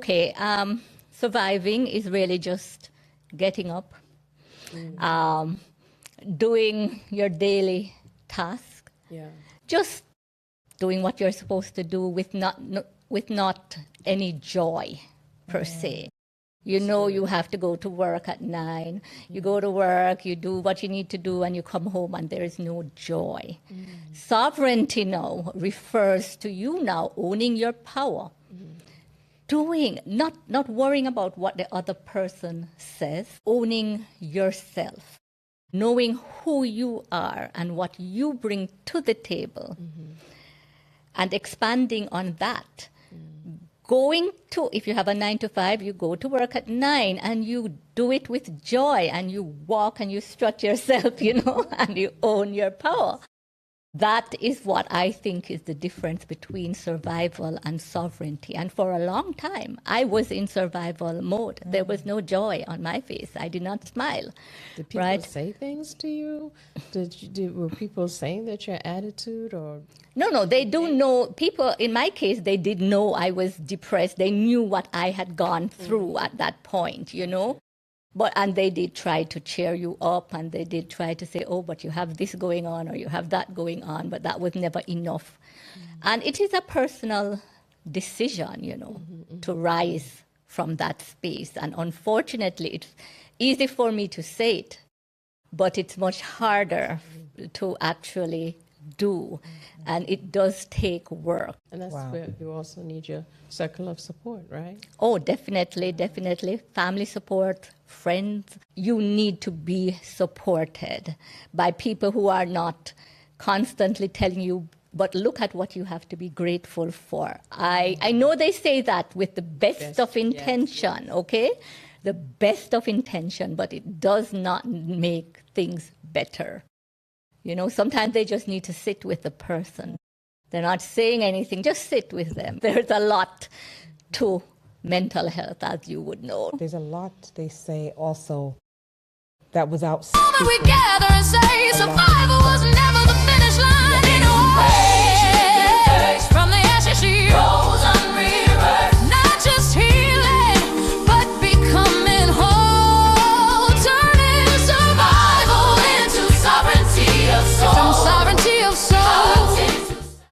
Okay, surviving is really just getting up, doing your daily task, just doing what you're supposed to do with not any joy per se. You know you have to go to work at 9. You go to work, you do what you need to do, and you come home and there is no joy. Sovereignty now refers to you now owning your power. Doing, not worrying about what the other person says, owning yourself, knowing who you are and what you bring to the table, and expanding on that. Going to, if you have a 9 to 5, you go to work at 9 and you do it with joy and you walk and you strut yourself, and you own your power. That is what I think is the difference between survival and sovereignty. And for a long time, I was in survival mode. There was no joy on my face. I did not smile. Did people say things to you? Were people saying that your attitude or? No, they do know. People, in my case, they did know I was depressed. They knew what I had gone through at that point, And they did try to cheer you up, and they did try to say, oh, but you have this going on or you have that going on, but that was never enough. And it is a personal decision, to rise from that space. And unfortunately, it's easy for me to say it, but it's much harder to actually do. And it does take work. And that's where you also need your circle of support, right? Oh, definitely. Family support, friends. You need to be supported by people who are not constantly telling you, but look at what you have to be grateful for. I know they say that with the best of intention, okay? The best of intention, but it does not make things better. Sometimes they just need to sit with the person. They're not saying anything, just sit with them. There's a lot to mental health, as you would know. There's a lot they say also that was out. We gather and say survival was never the finish line in a way.